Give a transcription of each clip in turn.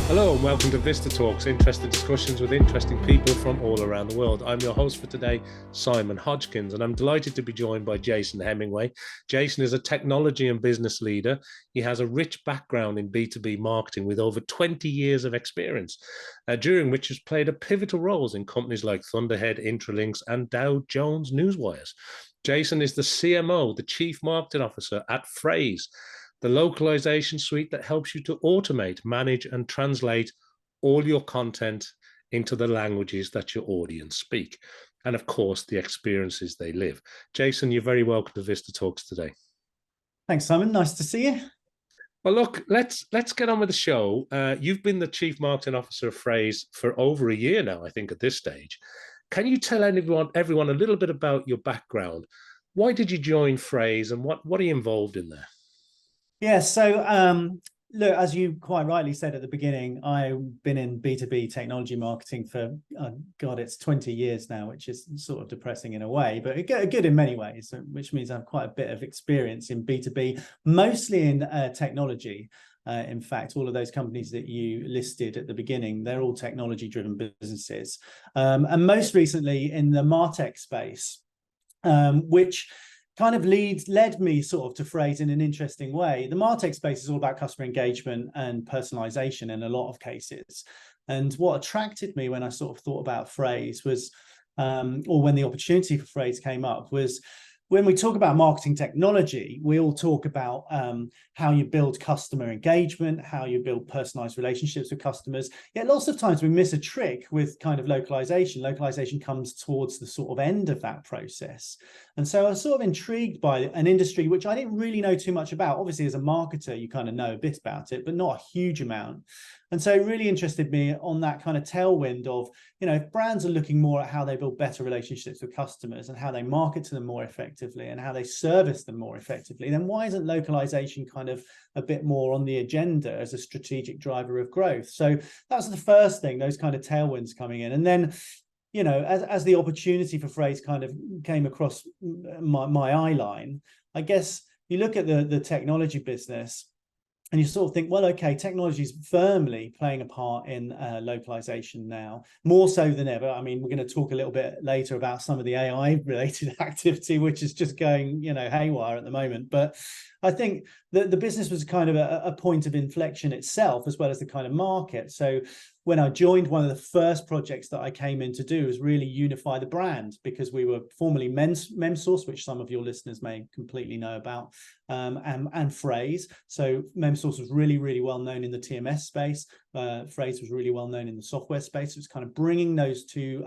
Hello and welcome to VistaTalks, interesting discussions with interesting people from all around the world. I'm your host for today, Simon Hodgkins, and I'm delighted to be joined by Jason Hemingway. Jason is a technology and business leader. He has a rich background in B2B marketing with over 20 years of experience, during which has played a pivotal roles in companies like Thunderhead, Intralinks, and Dow Jones Newswires. Jason is the CMO, the Chief Marketing Officer at Phrase, the localization suite that helps you to automate, manage, and translate all your content into the languages that your audience speak. And of course, the experiences they live. Jason, you're very welcome to VistaTalks today. Thanks, Simon. Nice to see you. Well, look, let's get on with the show. You've been the Chief Marketing Officer of Phrase for over a year now, I think, at this stage. Can you tell everyone a little bit about your background? Why did you join Phrase and what are you involved in there? Yeah, so look, as you quite rightly said at the beginning, I've been in B2B technology marketing for, God, it's 20 years now, which is sort of depressing in a way, but good in many ways, which means I have quite a bit of experience in B2B, mostly in technology. In fact, all of those companies that you listed at the beginning, they're all technology-driven businesses. And most recently in the MarTech space, which kind of led me sort of to Phrase in an interesting way. The MarTech space is all about customer engagement and personalization in a lot of cases. And what attracted me when I sort of thought about Phrase was, or when the opportunity for Phrase came up, was when we talk about marketing technology, we all talk about how you build customer engagement, how you build personalized relationships with customers. Yet lots of times we miss a trick with kind of localization. Localization comes towards the sort of end of that process. And so I was sort of intrigued by an industry which I didn't really know too much about. Obviously, as a marketer, you kind of know a bit about it, but not a huge amount. And so it really interested me on that kind of tailwind of, if brands are looking more at how they build better relationships with customers and how they market to them more effectively and how they service them more effectively, then why isn't localization kind of a bit more on the agenda as a strategic driver of growth? So that was the first thing, those kind of tailwinds coming in. And then, as the opportunity for Phrase kind of came across my eye line, I guess you look at the technology business and you sort of think, well, okay, technology is firmly playing a part in localization now, more so than ever. I mean, we're going to talk a little bit later about some of the AI-related activity, which is just going, haywire at the moment. But I think that the business was kind of a point of inflection itself, as well as the kind of market. So when I joined, one of the first projects that I came in to do was really unify the brand, because we were formerly MemSource, which some of your listeners may completely know about, and Phrase. So MemSource was really, really well known in the TMS space. Phrase was really well known in the software space. It was kind of bringing those two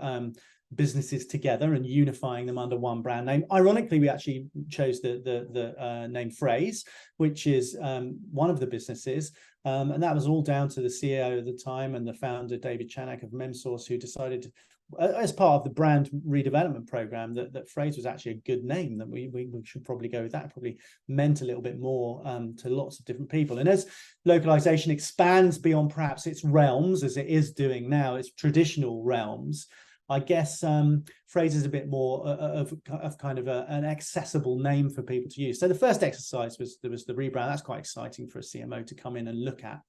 businesses together and unifying them under one brand name. Ironically, we actually chose the name Phrase, which is one of the businesses. And that was all down to the CEO at the time and the founder, David Chanak of MemSource, who decided, as part of the brand redevelopment program, that Phrase was actually a good name, that we should probably go with that. It probably meant a little bit more to lots of different people. And as localization expands beyond perhaps its realms, as it is doing now, its traditional realms, I guess Phrase is a bit more of kind of an accessible name for people to use. So the first exercise was the rebrand. That's quite exciting for a CMO to come in and look at.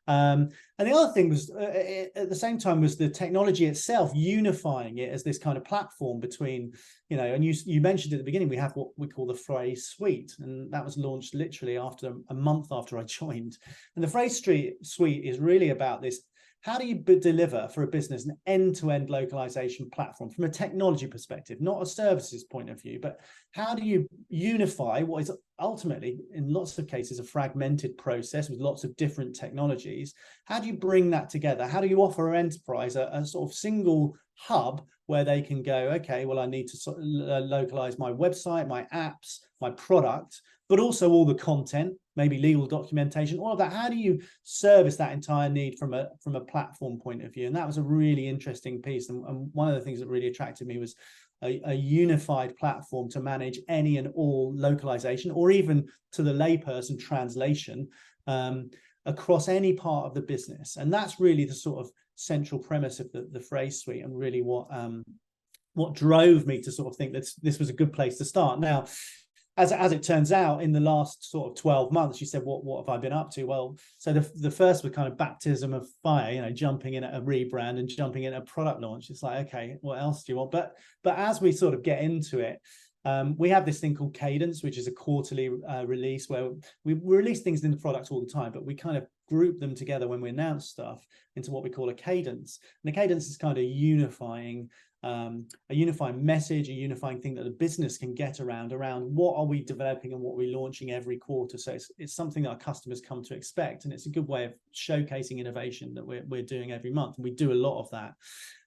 And the other thing was, at the same time, was the technology itself, unifying it as this kind of platform between, and you mentioned at the beginning, we have what we call the Phrase Suite, and that was launched literally after a month after I joined. And the Phrase Suite is really about this. How do you deliver for a business an end-to-end localization platform from a technology perspective, not a services point of view, but how do you unify what is ultimately, in lots of cases, a fragmented process with lots of different technologies? How do you bring that together? How do you offer an enterprise a sort of single hub where they can go, okay, well, I need to sort of localize my website, my apps, my product, but also all the content, maybe legal documentation, all of that. How do you service that entire need from a platform point of view? And that was a really interesting piece. And one of the things that really attracted me was a unified platform to manage any and all localization, or even to the layperson translation across any part of the business. And that's really the sort of central premise of the Phrase Suite, and really what drove me to sort of think that this was a good place to start. Now, as it turns out, in the last sort of 12 months, you said, what have I been up to? Well, so the first was kind of baptism of fire, you know, jumping in at a rebrand and jumping in at a product launch. It's like, okay, what else do you want? But as we sort of get into it, we have this thing called Cadence, which is a quarterly release where we release things in the product all the time, but we kind of group them together when we announce stuff into what we call a cadence. And the cadence is kind of a unifying message, a unifying thing that the business can get around what are we developing and what we're launching every quarter. So it's something that our customers come to expect, and it's a good way of showcasing innovation that we're doing every month, and we do a lot of that.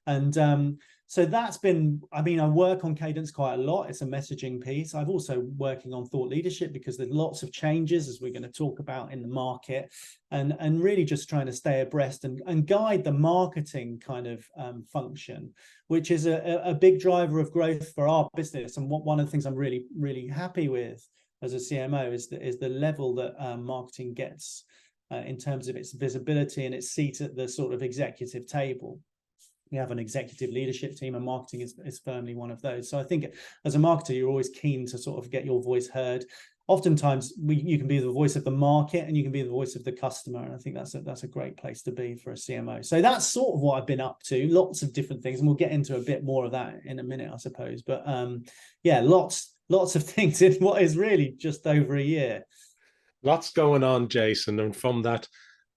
And so that's been, I mean, I work on Cadence quite a lot. It's a messaging piece. I've also working on thought leadership, because there's lots of changes, as we're going to talk about, in the market, and really just trying to stay abreast and guide the marketing kind of function, which is a big driver of growth for our business. And one of the things I'm really, really happy with as a CMO is the level that marketing gets in terms of its visibility and its seat at the sort of executive table. We have an executive leadership team, and marketing is firmly one of those. So I think as a marketer, you're always keen to sort of get your voice heard. Oftentimes you can be the voice of the market, and you can be the voice of the customer. And I think that's a great place to be for a CMO. So that's sort of what I've been up to, lots of different things. And we'll get into a bit more of that in a minute, I suppose. But yeah, lots of things in what is really just over a year. Lots going on, Jason. And from that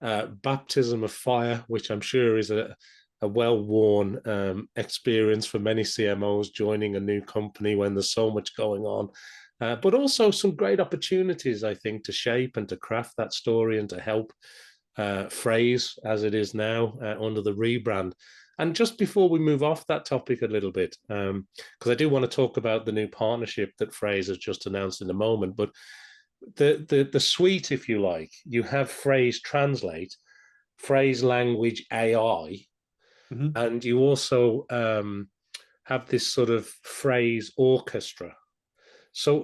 baptism of fire, which I'm sure is a well-worn experience for many CMOs joining a new company when there's so much going on, but also some great opportunities, I think, to shape and to craft that story and to help phrase as it is now under the rebrand. And just before we move off that topic a little bit, because I do want to talk about the new partnership that Phrase has just announced in a moment, but the suite, if you like, you have Phrase Translate, Phrase Language AI, and you also have this sort of Phrase Orchestra. So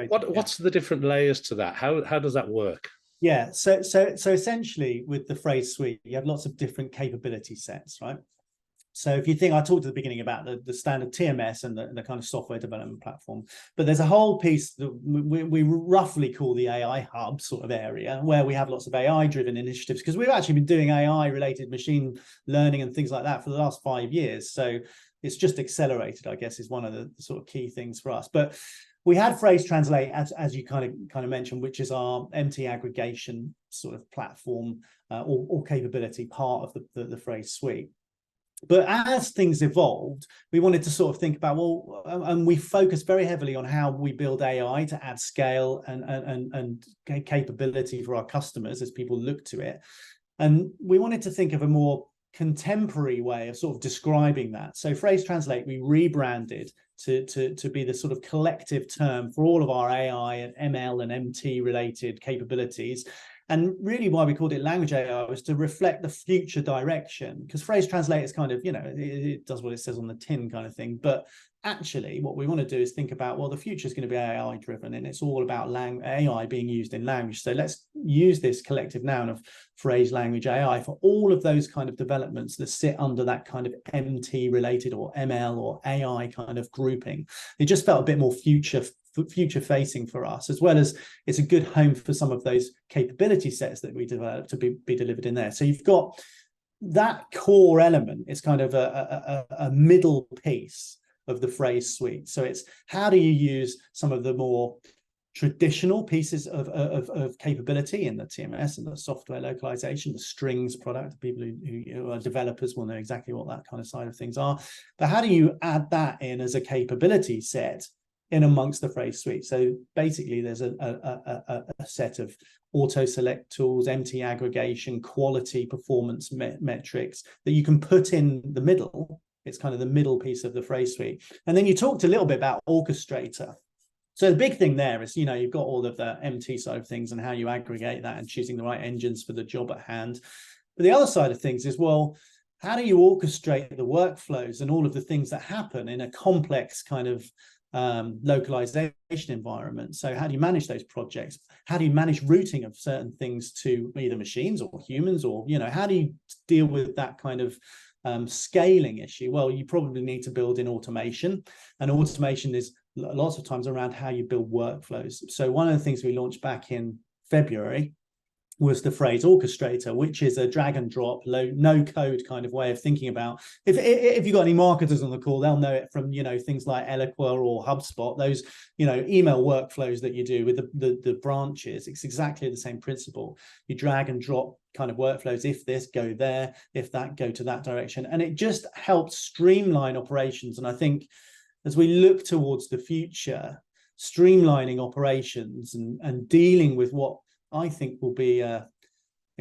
what's the different layers to that? How does that work? Yeah, so essentially with the Phrase suite, you have lots of different capability sets, right? So if you think, I talked at the beginning about the standard TMS and the kind of software development platform, but there's a whole piece that we roughly call the AI hub sort of area, where we have lots of AI-driven initiatives, because we've actually been doing AI-related machine learning and things like that for the last 5 years. So it's just accelerated, I guess, is one of the sort of key things for us. But we had Phrase Translate, as you kind of mentioned, which is our MT aggregation sort of platform or capability, part of the Phrase suite. But as things evolved, we wanted to sort of think about, well, and we focused very heavily on how we build AI to add scale and capability for our customers as people look to it. And we wanted to think of a more contemporary way of sort of describing that. So Phrase Translate, we rebranded to be the sort of collective term for all of our AI and ML and MT related capabilities. And really why we called it language AI was to reflect the future direction, because Phrase Translate is kind of, you know, it does what it says on the tin kind of thing. But actually what we want to do is think about, well, the future is going to be AI driven, and it's all about AI being used in language. So let's use this collective noun of Phrase Language AI for all of those kind of developments that sit under that kind of MT related or ML or AI kind of grouping. It just felt a bit more future facing for us, as well as it's a good home for some of those capability sets that we developed to be delivered in there. So you've got that core element. It's kind of a middle piece of the Phrase suite. So it's how do you use some of the more traditional pieces of capability in the TMS and the software localization, the strings product. People who are developers will know exactly what that kind of side of things are. But how do you add that in as a capability set in amongst the Phrase suite? So basically there's a set of auto select tools, MT aggregation, quality performance metrics that you can put in the middle. It's kind of the middle piece of the Phrase suite. And then you talked a little bit about orchestrator. So the big thing there is, you know, you've got all of the MT side of things and how you aggregate that and choosing the right engines for the job at hand. But the other side of things is, well, how do you orchestrate the workflows and all of the things that happen in a complex kind of localization environment? So how do you manage those projects? How do you manage routing of certain things to either machines or humans, or, you know, how do you deal with that kind of scaling issue? Well, you probably need to build in automation, and automation is lots of times around how you build workflows. So one of the things we launched back in February was the phrase orchestrator, which is a drag and drop, no code kind of way of thinking about. If you've got any marketers on the call, they'll know it from, things like Eloqua or HubSpot, those, email workflows that you do with the branches. It's exactly the same principle. You drag and drop kind of workflows. If this, go there. If that, go to that direction. And it just helps streamline operations. And I think as we look towards the future, streamlining operations and dealing with what I think will be a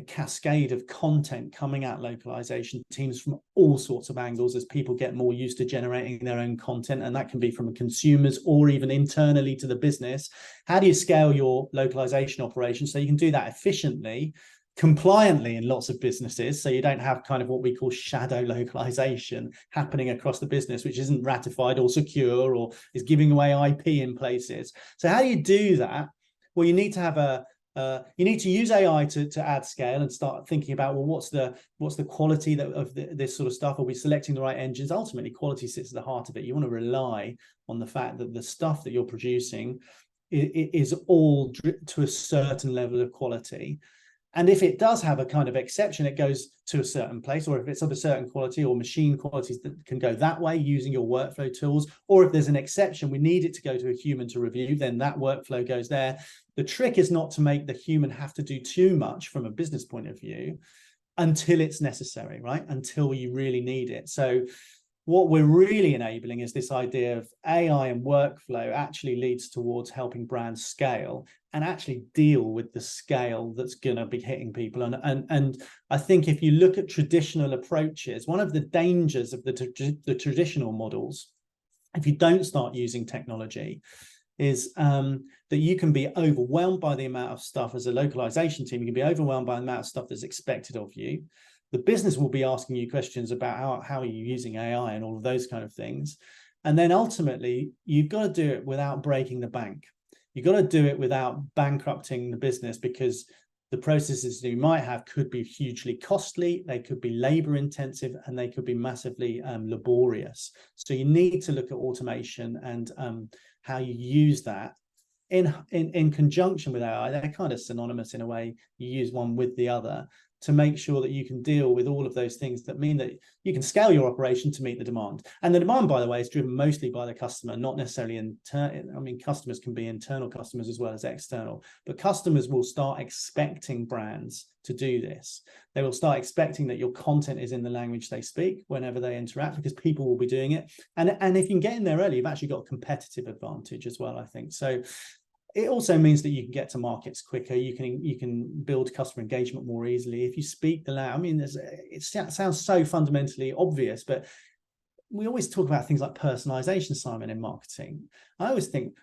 cascade of content coming at localization teams from all sorts of angles as people get more used to generating their own content. And that can be from consumers or even internally to the business. How do you scale your localization operation so you can do that efficiently, compliantly in lots of businesses, so you don't have kind of what we call shadow localization happening across the business, which isn't ratified or secure or is giving away IP in places. So how do you do that? Well, you need to have you need to use AI to add scale and start thinking about, well, what's the quality of this sort of stuff? Are we selecting the right engines? Ultimately, quality sits at the heart of it. You want to rely on the fact that the stuff that you're producing is all to a certain level of quality. And if it does have a kind of exception, it goes to a certain place, or if it's of a certain quality or machine qualities that can go that way using your workflow tools, or if there's an exception, we need it to go to a human to review, then that workflow goes there. The trick is not to make the human have to do too much from a business point of view until it's necessary, right? Until you really need it. So what we're really enabling is this idea of AI and workflow actually leads towards helping brands scale and actually deal with the scale that's going to be hitting people. And I think if you look at traditional approaches, one of the dangers of the traditional models, if you don't start using technology, is that you can be overwhelmed by the amount of stuff as a localization team. You can be overwhelmed by the amount of stuff that's expected of you. The business will be asking you questions about how are you using AI and all of those kind of things. And then ultimately, you've got to do it without breaking the bank. You've got to do it without bankrupting the business, because the processes that you might have could be hugely costly, they could be labor intensive, and they could be massively laborious. So you need to look at automation and how you use that in conjunction with AI. They're kind of synonymous in a way. You use one with the other to make sure that you can deal with all of those things that mean that you can scale your operation to meet the demand. And the demand, by the way, is driven mostly by the customer, not necessarily internal. I mean, customers can be internal customers as well as external, but customers will start expecting brands to do this. They will start expecting that your content is in the language they speak whenever they interact, because people will be doing it. And if you can get in there early, you've actually got a competitive advantage as well, I think. So it also means that you can get to markets quicker. You can build customer engagement more easily if you speak the language. I mean, it sounds so fundamentally obvious, but we always talk about things like personalization, Simon, in marketing. I always think,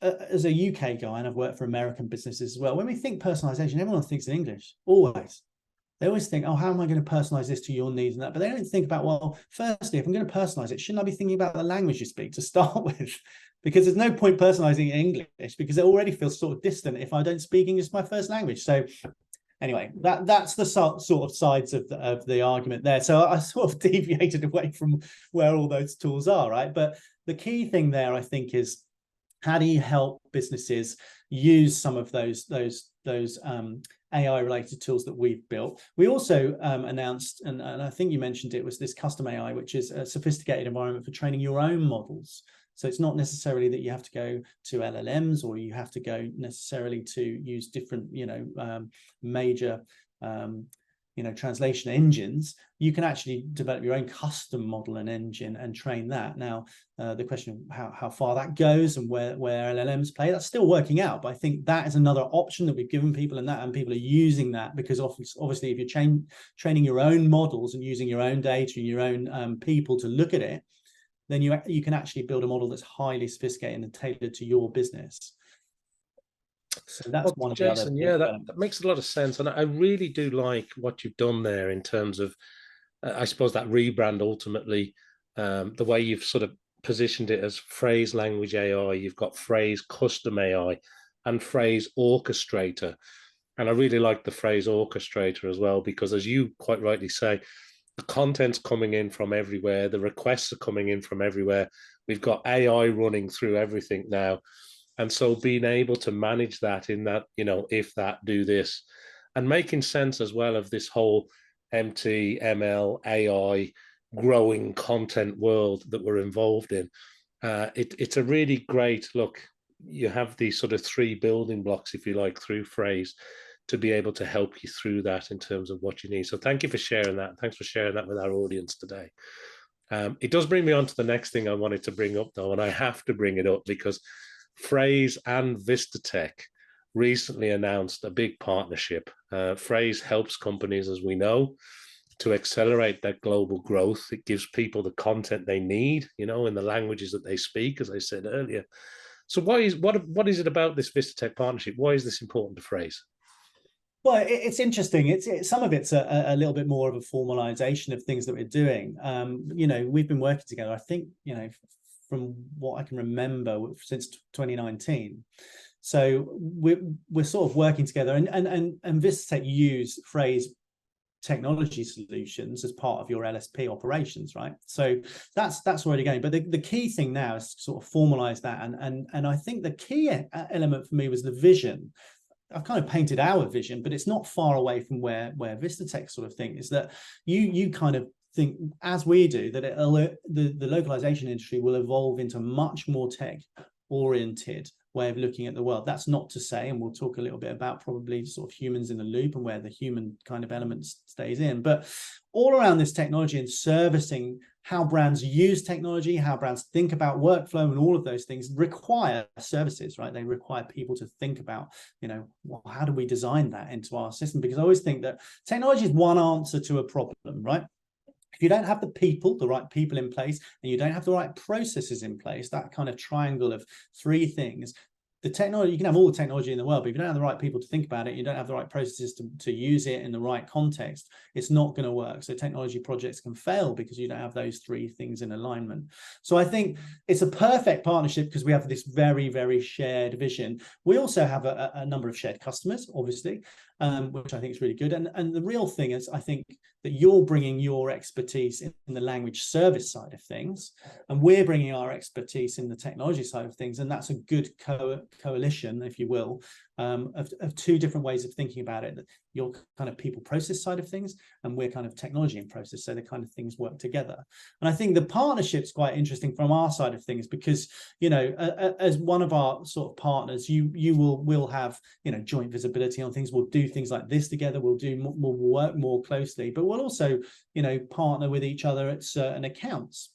as a UK guy, and I've worked for American businesses as well, when we think personalization, everyone thinks in English, always. They always think, oh, how am I going to personalize this to your needs and that? But they don't think about, well, firstly, if I'm going to personalize it, shouldn't I be thinking about the language you speak to start with? Because there's no point personalizing in English, because it already feels sort of distant if I don't speak English my first language. So anyway, that's the sort of sides of the argument there. So I sort of deviated away from where all those tools are, right? But the key thing there, I think, is how do you help businesses use some of those AI-related tools that we've built? We also announced, and I think you mentioned it, was this custom AI, which is a sophisticated environment for training your own models. So it's not necessarily that you have to go to LLMs, or you have to go necessarily to use different, major, translation engines. You can actually develop your own custom model and engine and train that. Now, the question of how far that goes and where LLMs play, that's still working out. But I think that is another option that we've given people, and people are using that, because obviously if you're training your own models and using your own data and your own people to look at it, then you can actually build a model that's highly sophisticated and tailored to your business. So that's one of Jason, the other. that makes a lot of sense. And I really do like what you've done there in terms of, I suppose, that rebrand ultimately, the way you've sort of positioned it as phrase language AI, you've got phrase custom AI and phrase orchestrator. And I really like the phrase orchestrator as well, because as you quite rightly say, the content's coming in from everywhere, the requests are coming in from everywhere. We've got AI running through everything now. And so being able to manage that in that, if that, do this, and making sense as well of this whole ML, AI, growing content world that we're involved in. It's a really great look. You have these sort of three building blocks, if you like, through Phrase to be able to help you through that in terms of what you need. So thank you for sharing that. Thanks for sharing that with our audience today. It does bring me on to the next thing I wanted to bring up, though, and I have to bring it up because Phrase and VistaTech recently announced a big partnership. Phrase helps companies, as we know, to accelerate that global growth. It gives people the content they need, in the languages that they speak, as I said earlier. So what is it about this VistaTech partnership? Why is this important to Phrase? Well, it's interesting. Some of it's a little bit more of a formalization of things that we're doing. We've been working together, I think, from what I can remember, since 2019. So we're sort of working together, and VistaTech use Phrase technology solutions as part of your LSP operations, right? So that's already going. But the key thing now is to sort of formalize that, and I think the key element for me was the vision. I've kind of painted our vision, but it's not far away from where VistaTech sort of think, is that you kind of think, as we do, that the localization industry will evolve into much more tech oriented way of looking at the world. That's not to say, and we'll talk a little bit about probably sort of humans in the loop and where the human kind of element stays in, but all around this technology and servicing how brands use technology, how brands think about workflow, and all of those things require services, right? They require people to think about, well, how do we design that into our system? Because I always think that technology is one answer to a problem, right? If you don't have the right people in place, and you don't have the right processes in place, that kind of triangle of three things, the technology, you can have all the technology in the world, but if you don't have the right people to think about it, you don't have the right processes to use it in the right context, it's not going to work. So technology projects can fail because you don't have those three things in alignment. So I think it's a perfect partnership because we have this very, very shared vision. We also have a number of shared customers, obviously, which I think is really good. And the real thing is, I think that you're bringing your expertise in the language service side of things, and we're bringing our expertise in the technology side of things. And that's a good coalition, if you will, of two different ways of thinking about it. Your kind of people process side of things, and we're kind of technology and process. So the kind of things work together. And I think the partnership's quite interesting from our side of things because, as one of our sort of partners, we'll have, joint visibility on things. We'll do things like this together. We'll work more closely, but we'll also, partner with each other at certain accounts.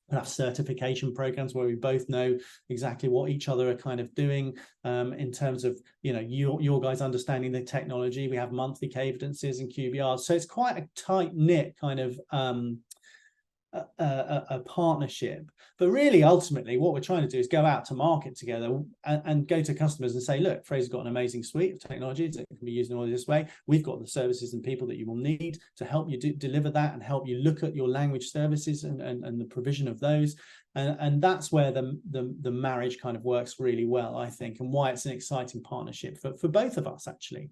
We'll have certification programs where we both know exactly what each other are kind of doing in terms of, your guys understanding the technology. We have monthly cadences and QBRs. So it's quite a tight-knit kind of a partnership. But really, ultimately, what we're trying to do is go out to market together and go to customers and say, look, Fraser's got an amazing suite of technologies that can be used in all this way. We've got the services and people that you will need to help you deliver that and help you look at your language services and the provision of those. And that's where the marriage kind of works really well, I think, and why it's an exciting partnership for both of us, actually.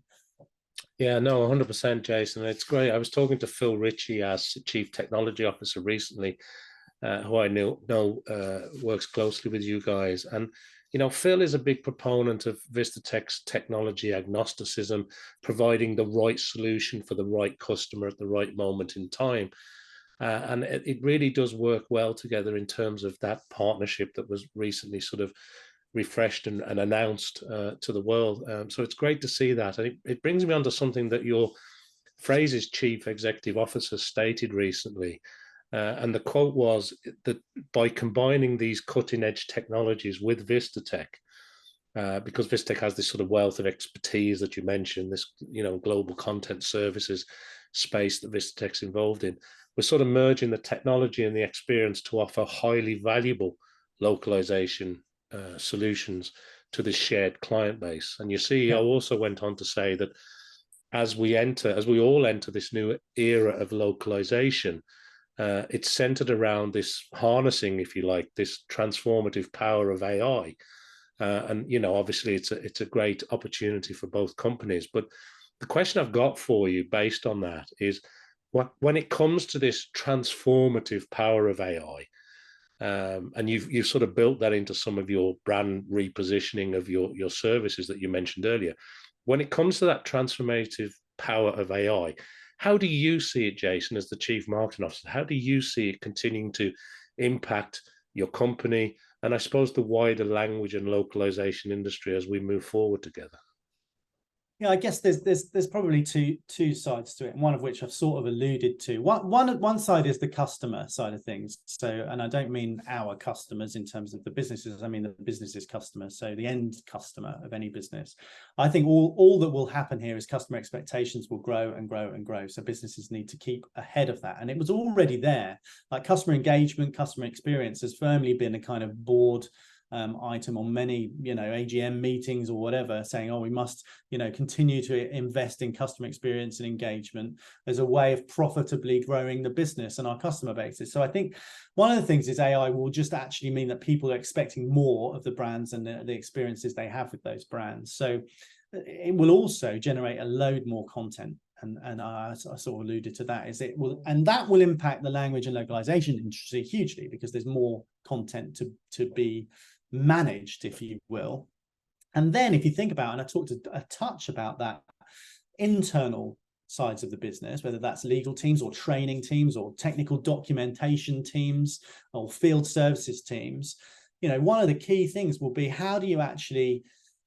Yeah, no, 100%, Jason. It's great. I was talking to Phil Ritchie as Chief Technology Officer recently, who I know works closely with you guys. And, Phil is a big proponent of VistaTech's technology agnosticism, providing the right solution for the right customer at the right moment in time. And it really does work well together in terms of that partnership that was recently sort of refreshed and announced to the world. So it's great to see that. And it brings me on to something that your Phrase's Chief Executive Officer stated recently. And the quote was that by combining these cutting edge technologies with VistaTech, because VistaTech has this sort of wealth of expertise that you mentioned, this global content services space that VistaTech's involved in, we're sort of merging the technology and the experience to offer highly valuable localization solutions to this shared client base. And your CEO also went on to say that as we all enter this new era of localization, it's centered around this harnessing, if you like, this transformative power of AI. And obviously it's a great opportunity for both companies. But the question I've got for you based on that is, when it comes to this transformative power of AI, and you've sort of built that into some of your brand repositioning of your services that you mentioned earlier. When it comes to that transformative power of AI, how do you see it, Jason, as the Chief Marketing Officer? How do you see it continuing to impact your company and I suppose the wider language and localization industry as we move forward together? Yeah, I guess there's probably two sides to it, and one of which I've sort of alluded to. One side is the customer side of things. So, and I don't mean our customers in terms of the businesses, I mean the business's customers, so the end customer of any business. I think all that will happen here is customer expectations will grow and grow and grow. So businesses need to keep ahead of that. And it was already there. Like customer engagement, customer experience has firmly been a kind of board item on many, AGM meetings or whatever, saying, oh, we must, continue to invest in customer experience and engagement as a way of profitably growing the business and our customer bases. So I think one of the things is AI will just actually mean that people are expecting more of the brands and the experiences they have with those brands. So it will also generate a load more content. And I sort of alluded to that, that will impact the language and localization industry hugely, because there's more content to be managed, if you will. And then if you think about, and I talked a touch about that, internal sides of the business, whether that's legal teams or training teams or technical documentation teams or field services teams, one of the key things will be, how do you actually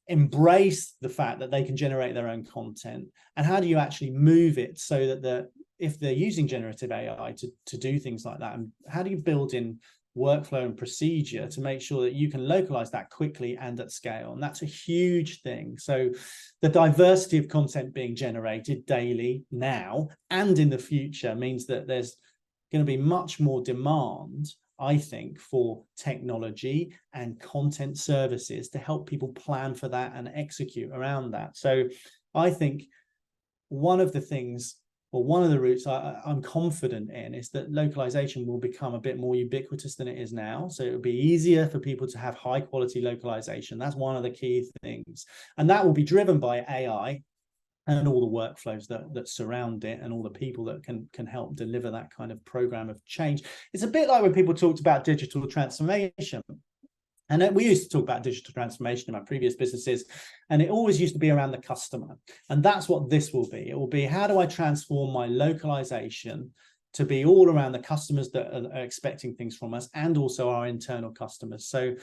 embrace the fact that they can generate their own content, and how do you actually move it so that if they're using generative AI to do things like that, and how do you build in workflow and procedure to make sure that you can localize that quickly and at scale? And that's a huge thing. So the diversity of content being generated daily now and in the future means that there's going to be much more demand, I think, for technology and content services to help people plan for that and execute around that. So I think one of the things, or one of the routes I'm confident in, is that localization will become a bit more ubiquitous than it is now. So it will be easier for people to have high quality localization. That's one of the key things. And that will be driven by AI and all the workflows that surround it, and all the people that can help deliver that kind of program of change. It's a bit like when people talked about digital transformation. And we used to talk about digital transformation in my previous businesses, and it always used to be around the customer. And that's what this will be. It will be, how do I transform my localization to be all around the customers that are expecting things from us, and also our internal customers. So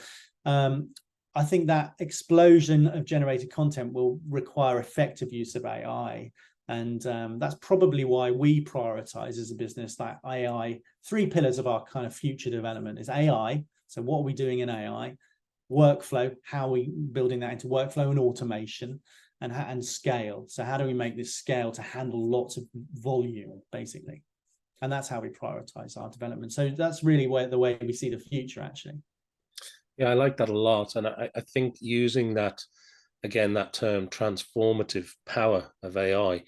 I think that explosion of generated content will require effective use of AI. And that's probably why we prioritize as a business that AI. 3 pillars of our kind of future development is AI. So what are we doing in AI? Workflow, how are we building that into workflow and automation, and scale. So how do we make this scale to handle lots of volume, basically? And that's how we prioritize our development. So that's really the way we see the future, actually. Yeah, I like that a lot. And I think using that, again, that term transformative power of AI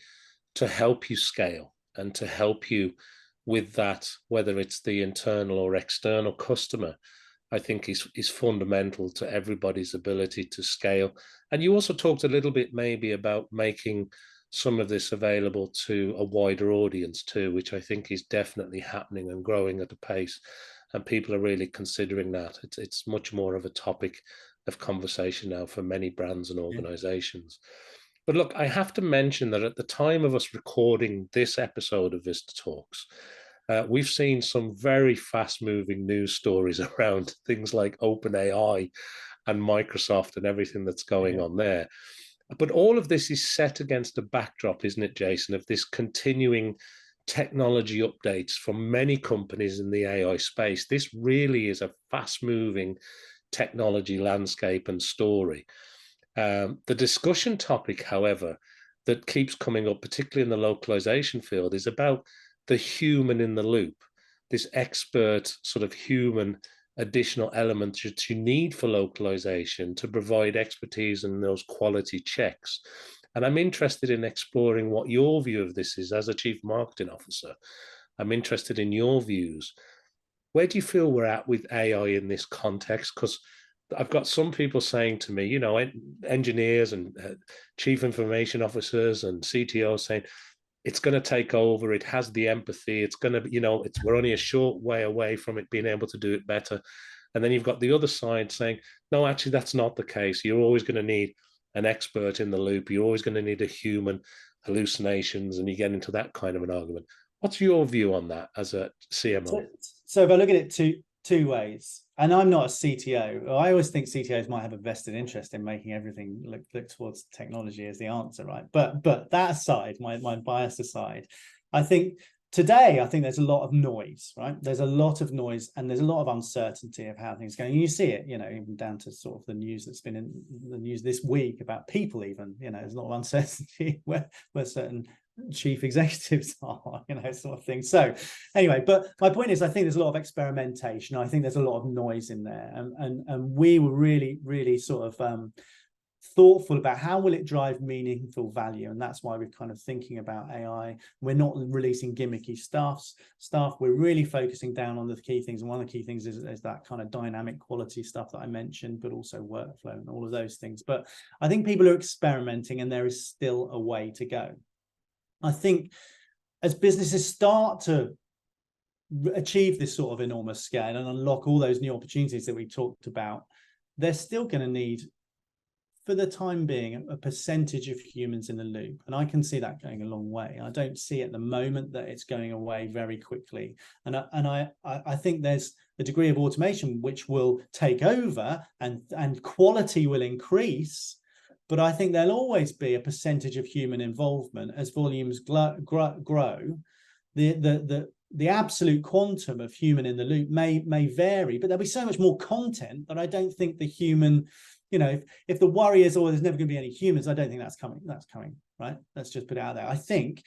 to help you scale and to help you with that, whether it's the internal or external customer, I think is fundamental to everybody's ability to scale. And you also talked a little bit maybe about making some of this available to a wider audience too, which I think is definitely happening and growing at a pace. And people are really considering that. It's much more of a topic of conversation now for many brands and organizations. But look, I have to mention that at the time of us recording this episode of VistaTalks, we've seen some very fast-moving news stories around things like OpenAI and Microsoft and everything that's going on there. But all of this is set against a backdrop, isn't it, Jason, of this continuing technology updates from many companies in the AI space. This really is a fast-moving technology landscape and story. The discussion topic, however, that keeps coming up, particularly in the localization field, is about the human in the loop, this expert sort of human additional element that you need for localization to provide expertise and those quality checks. And I'm interested in exploring what your view of this is as a chief marketing officer. I'm interested in your views. Where do you feel we're at with AI in this context? Because I've got some people saying to me, engineers and chief information officers and CTOs saying, it's going to take over. It has the empathy. It's going to, we're only a short way away from it being able to do it better. And then you've got the other side saying, no, actually, that's not the case. You're always going to need an expert in the loop. You're always going to need a human, hallucinations, and you get into that kind of an argument. What's your view on that as a CMO? So if I look at it two ways, and I'm not a CTO, I always think CTOs might have a vested interest in making everything look towards technology as the answer, right? But that aside, my bias aside, I think today, there's a lot of noise, right? There's a lot of noise and there's a lot of uncertainty of how things are going. And you see it, even down to sort of the news that's been in the news this week about people even, there's a lot of uncertainty where certain chief executives are, sort of thing. So anyway, but my point is, I think there's a lot of experimentation. I think there's a lot of noise in there. And we were really, really sort of thoughtful about how will it drive meaningful value, and that's why we're kind of thinking about AI. We're not releasing gimmicky stuff. We're really focusing down on the key things, and one of the key things is that kind of dynamic quality stuff that I mentioned, but also workflow and all of those things. But I think people are experimenting, and there is still a way to go. I think as businesses start to achieve this sort of enormous scale and unlock all those new opportunities that we talked about, they're still going to need, for the time being, a percentage of humans in the loop. And I can see that going a long way. I don't see at the moment that it's going away very quickly. And I think there's a degree of automation which will take over and quality will increase. But I think there'll always be a percentage of human involvement as volumes grow. The absolute quantum of human in the loop may vary, but there'll be so much more content that I don't think the human, if the worry is, oh, there's never going to be any humans, I don't think that's coming, right? Let's just put it out there. I think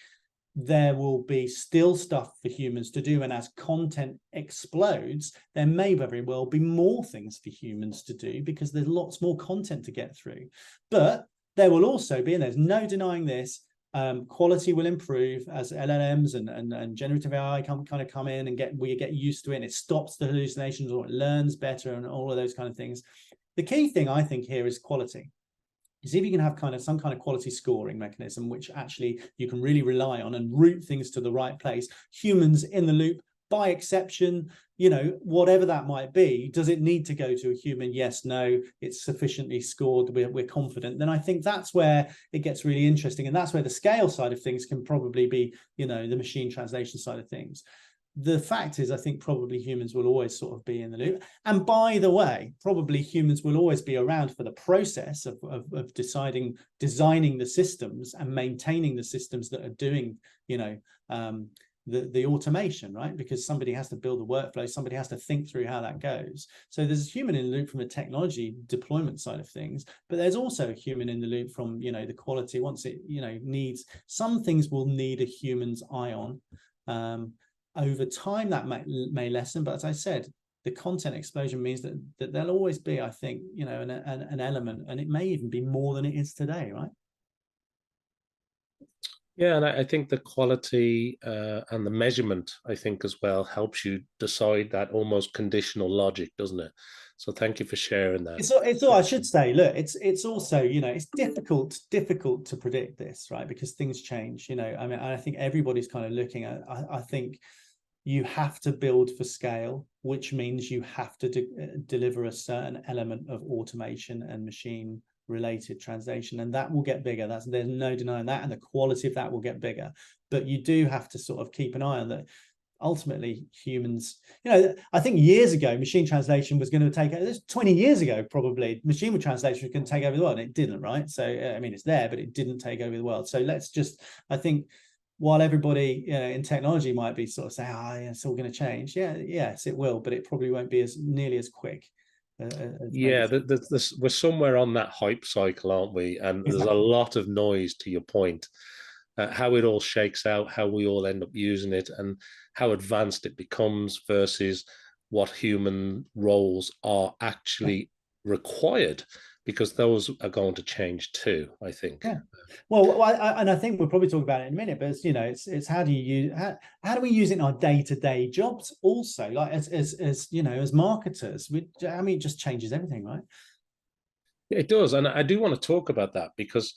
there will be still stuff for humans to do, and as content explodes, there may very well be more things for humans to do because there's lots more content to get through. But there will also be, and there's no denying this, quality will improve as LLMs and generative AI come in and we get used to it, and it stops the hallucinations, or it learns better, and all of those kind of things. The key thing I think here is quality. You see if you can have some kind of quality scoring mechanism, which actually you can really rely on and route things to the right place. Humans in the loop, by exception, whatever that might be. Does it need to go to a human? Yes, no, it's sufficiently scored, we're confident. Then I think that's where it gets really interesting. And that's where the scale side of things can probably be, the machine translation side of things. The fact is, I think probably humans will always sort of be in the loop. And by the way, probably humans will always be around for the process of designing the systems and maintaining the systems that are doing, the automation, right? Because somebody has to build the workflow, somebody has to think through how that goes. So there's a human in the loop from a technology deployment side of things, but there's also a human in the loop from, the quality. Once it, needs, some things will need a human's eye on. Over time, that may lessen, but as I said, the content explosion means that there'll always be, I think, an element, and it may even be more than it is today, right? Yeah, and I think the quality and the measurement, I think, as well, helps you decide that almost conditional logic, doesn't it? So thank you for sharing that. It's all I should say. Look, it's also, it's difficult to predict this, right? Because things change. I think everybody's kind of looking at. I think you have to build for scale, which means you have to deliver a certain element of automation and machine related translation, and that will get bigger. There's no denying that, and the quality of that will get bigger. But you do have to sort of keep an eye on that. Ultimately, humans, I think years ago, machine translation was going to take, 20 years ago, probably, machine translation was going to take over the world, and it didn't, right? So, it's there, but it didn't take over the world. So I think, while everybody in technology might be sort of saying, it's all going to change. Yes, it will, but it probably won't be nearly as quick. We're somewhere on that hype cycle, aren't we? And exactly. There's a lot of noise, to your point. How it all shakes out, how we all end up using it, and how advanced it becomes versus what human roles are actually required, because those are going to change too, I think. Yeah. Well, I think we'll probably talk about it in a minute, but it's how do we use it in our day-to-day jobs also, like as marketers. It just changes everything, right? It does, and I do want to talk about that, because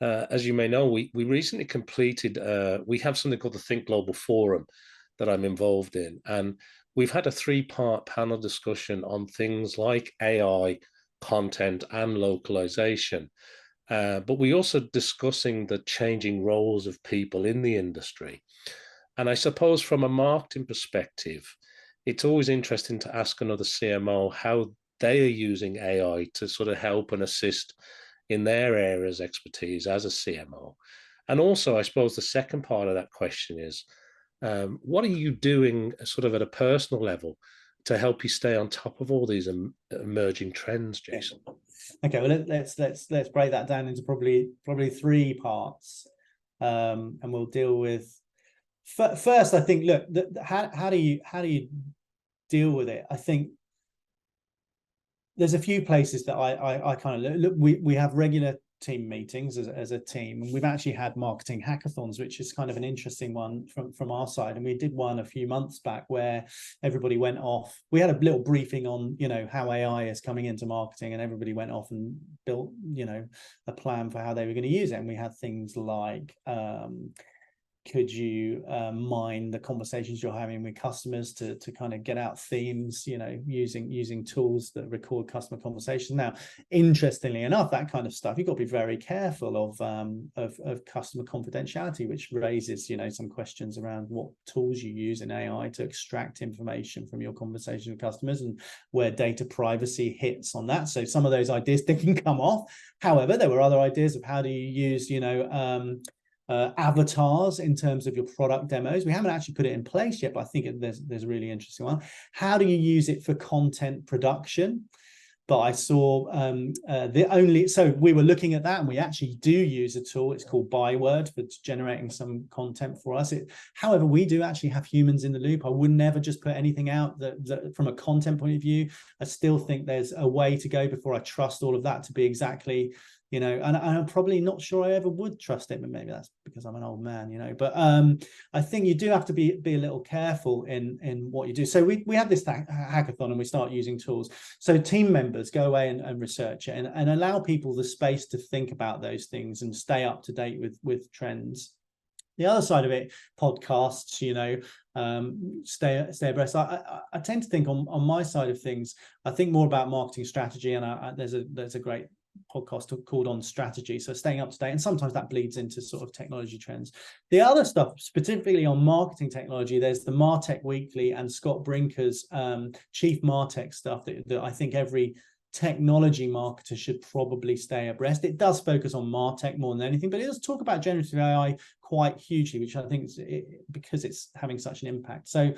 As you may know, we recently completed, we have something called the Think Global Forum that I'm involved in. And we've had a 3-part panel discussion on things like AI, content, and localization. But we also discussing the changing roles of people in the industry. And I suppose from a marketing perspective, it's always interesting to ask another CMO how they are using AI to sort of help and assist in their areas of expertise as a CMO. And also, I suppose the second part of that question is, what are you doing sort of at a personal level to help you stay on top of all these emerging trends, Jason? Okay, well, let's break that down into probably 3 parts, and we'll deal with first. I think, look, how do you deal with it? I think there's a few places that I kind of look. We have regular team meetings as a team, and we've actually had marketing hackathons, which is kind of an interesting one from our side. And we did one a few months back where everybody went off. We had a little briefing on, you know, how AI is coming into marketing, and everybody went off and built, you know, a plan for how they were going to use it. And we had things like, could you mine the conversations you're having with customers to kind of get out themes, you know, using tools that record customer conversations. Now, interestingly enough, that kind of stuff, you've got to be very careful of customer confidentiality, which raises, you know, some questions around what tools you use in AI to extract information from your conversation with customers, and where data privacy hits on that. So some of those ideas, they can come off. However, there were other ideas of how do you use, you know, avatars in terms of your product demos. We haven't actually put it in place yet, but I think there's a really interesting one. How do you use it for content production? But I saw so we were looking at that, and we actually do use a tool. It's called Byword for generating some content for us. However, we do actually have humans in the loop. I would never just put anything out that from a content point of view. I still think there's a way to go before I trust all of that to be exactly, you know, and I'm probably not sure I ever would trust it, but maybe that's because I'm an old man, you know. But I think you do have to be a little careful in what you do. So we have this hackathon, and we start using tools. So team members go away and research it, and allow people the space to think about those things and stay up to date with trends. The other side of it, podcasts, you know, stay abreast. I tend to think on my side of things, I think more about marketing strategy, and there's a great podcast called On Strategy, so staying up to date, and sometimes that bleeds into sort of technology trends. The other stuff, specifically on marketing technology, there's the Martech Weekly and Scott Brinker's Chief Martech stuff that I think every technology marketer should probably stay abreast. It does focus on Martech more than anything, but it does talk about generative AI quite hugely, which I think is because it's having such an impact. So,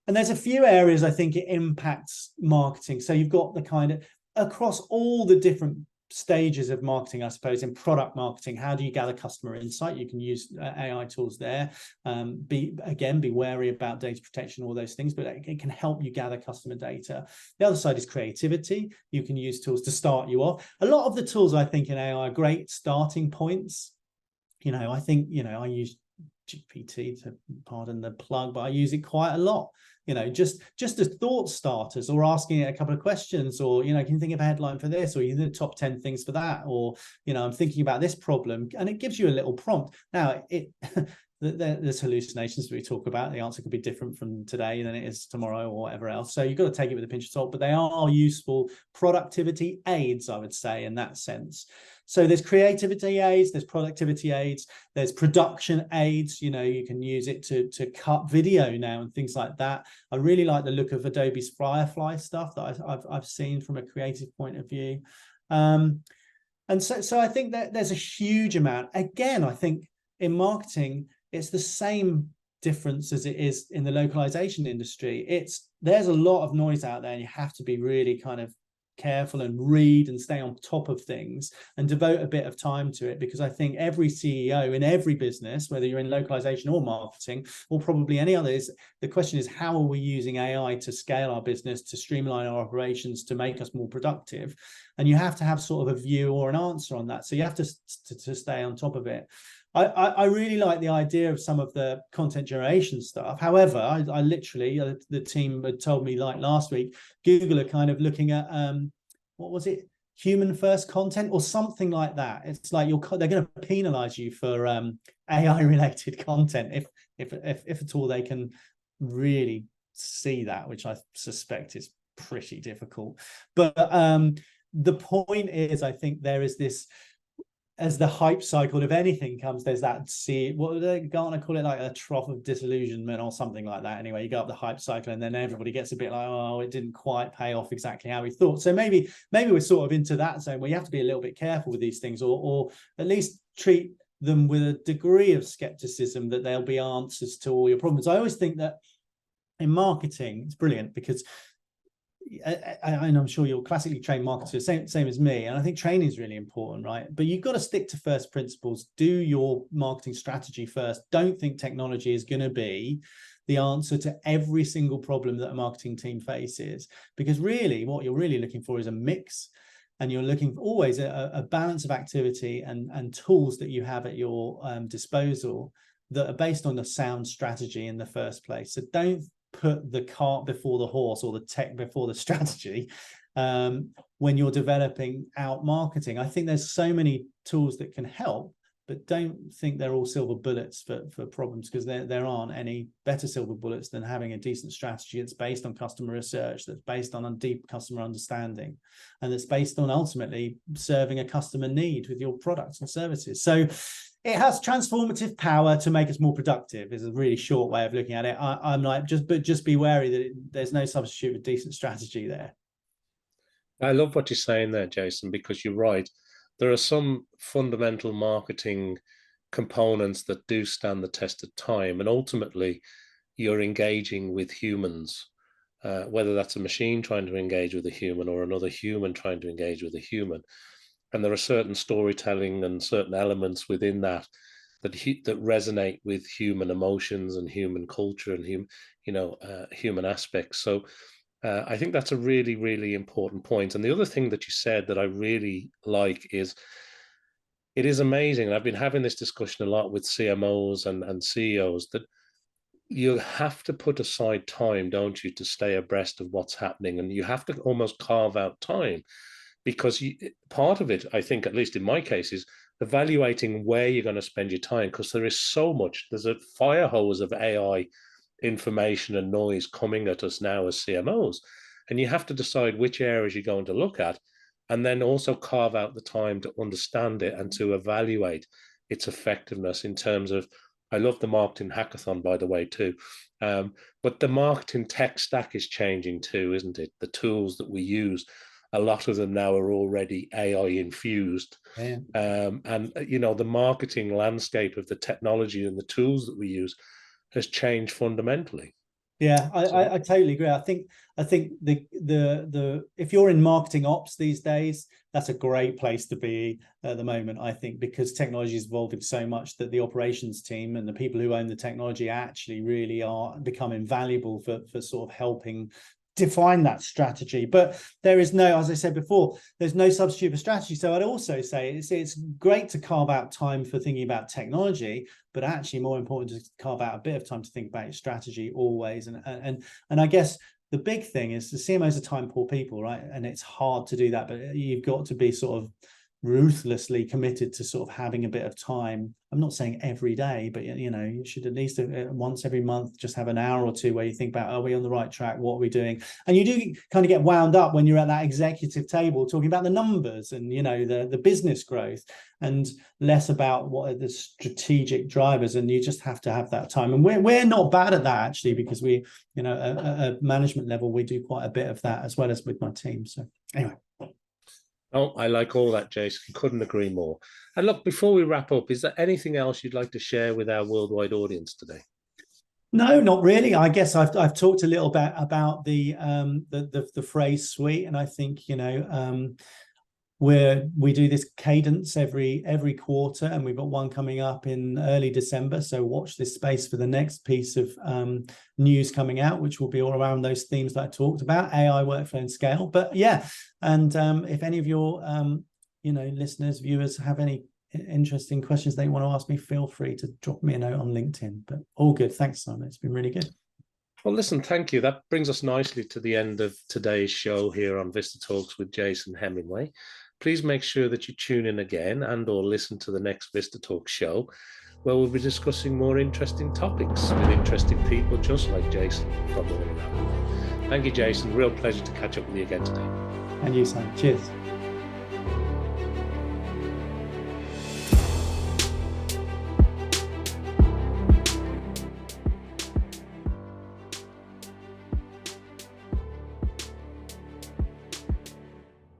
and there's a few areas I think it impacts marketing. So you've got the kind of across all the different stages of marketing, I suppose. In product marketing, how do you gather customer insight? You can use AI tools there. Be wary about data protection, all those things, but it can help you gather customer data. The other side is creativity. You can use tools to start you off. A lot of the tools I think in AI are great starting points. You know, I think, you know, I use GPT, to pardon the plug, but I use it quite a lot. You know, just as thought starters, or asking it a couple of questions, or, you know, can you think of a headline for this, or you think the top 10 things for that, or, you know, I'm thinking about this problem, and it gives you a little prompt. Now, there's hallucinations that we talk about. The answer could be different from today than it is tomorrow, or whatever else. So you've got to take it with a pinch of salt, but they are useful productivity aids, I would say, in that sense. So there's creativity aids, there's productivity aids, there's production aids. You know, you can use it to cut video now and things like that. I really like the look of Adobe's Firefly stuff that I've seen from a creative point of view. And so I think that there's a huge amount. Again, I think in marketing, it's the same difference as it is in the localization industry. There's a lot of noise out there, and you have to be really kind of careful and read and stay on top of things and devote a bit of time to it, because I think every CEO in every business, whether you're in localization or marketing or probably any others, the question is, how are we using AI to scale our business, to streamline our operations, to make us more productive? And you have to have sort of a view or an answer on that. So you have to stay on top of it. I really like the idea of some of the content generation stuff. However, I literally, the team had told me, like last week, Google are kind of looking at, what was it? human first content or something like that. It's like they're going to penalize you for AI related content if at all they can really see that, which I suspect is pretty difficult. But the point is, I think there is this, as the hype cycle of anything comes, there's that what do they Gartner call it, like a trough of disillusionment or something like that. Anyway, you go up the hype cycle and then everybody gets a bit like, oh, it didn't quite pay off exactly how we thought. So maybe we're sort of into that zone where you have to be a little bit careful with these things, or at least treat them with a degree of skepticism that there'll be answers to all your problems. I always think that in marketing, it's brilliant because and I'm sure you're classically trained marketer, same as me. And I think training is really important, right? But you've got to stick to first principles. Do your marketing strategy first. Don't think technology is going to be the answer to every single problem that a marketing team faces. Because really, what you're really looking for is a mix. And you're looking for always a balance of activity and tools that you have at your disposal that are based on a sound strategy in the first place. So don't put the cart before the horse or the tech before the strategy when you're developing out marketing. I think there's so many tools that can help, but don't think they're all silver bullets for problems, because there aren't any better silver bullets than having a decent strategy that's based on customer research, that's based on a deep customer understanding, and that's based on ultimately serving a customer need with your products and services. So it has transformative power to make us more productive, is a really short way of looking at it. I'm like, just be wary that there's no substitute for decent strategy there. I love what you're saying there, Jason, because you're right. There are some fundamental marketing components that do stand the test of time, and ultimately you're engaging with humans, whether that's a machine trying to engage with a human or another human trying to engage with a human. And there are certain storytelling and certain elements within that resonate with human emotions and human culture and human aspects. So I think that's a really, really important point. And the other thing that you said that I really like is, it is amazing, and I've been having this discussion a lot with CMOs and CEOs, that you have to put aside time, don't you, to stay abreast of what's happening. And you have to almost carve out time, because part of it, I think, at least in my case, is evaluating where you're going to spend your time, because there is so much. There's a fire hose of AI information and noise coming at us now as CMOs, and you have to decide which areas you're going to look at, and then also carve out the time to understand it and to evaluate its effectiveness in terms of, I love the marketing hackathon, by the way, too. But the marketing tech stack is changing too, isn't it? The tools that we use, a lot of them now are already AI infused. Yeah. And, the marketing landscape of the technology and the tools that we use has changed fundamentally. Yeah, I totally agree. I think the if you're in marketing ops these days, that's a great place to be at the moment, I think, because technology is evolving so much that the operations team and the people who own the technology actually really are becoming valuable for sort of helping define that strategy. But there is no, as I said before, there's no substitute for strategy. So I'd also say it's great to carve out time for thinking about technology, but actually more important to carve out a bit of time to think about your strategy always. And I guess the big thing is the CMOs are time poor people, right? And it's hard to do that, but you've got to be sort of ruthlessly committed to sort of having a bit of time. I'm not saying every day, but you should at least once every month just have an hour or two where you think about, are we on the right track? What are we doing? And you do kind of get wound up when you're at that executive table talking about the numbers and the business growth, and less about what are the strategic drivers. And you just have to have that time. And we're not bad at that, actually, because we, at a management level, we do quite a bit of that as well as with my team. So anyway. Oh, I like all that, Jason. Couldn't agree more. And look, before we wrap up, is there anything else you'd like to share with our worldwide audience today? No, not really. I guess I've talked a little bit about the phrase suite, and I think we do this cadence every quarter, and we've got one coming up in early December. So watch this space for the next piece of news coming out, which will be all around those themes that I talked about: AI, workflow, and scale. But yeah, and if any of your listeners, viewers have any interesting questions they want to ask me, feel free to drop me a note on LinkedIn. But all good. Thanks, Simon. It's been really good. Well, listen, thank you. That brings us nicely to the end of today's show here on VistaTalks with Jason Hemingway. please make sure that you tune in again and or listen to the next VistaTalks show, where we'll be discussing more interesting topics with interesting people just like Jason from all around the world. Thank you, Jason. Real pleasure to catch up with you again today. And you, Simon. Cheers.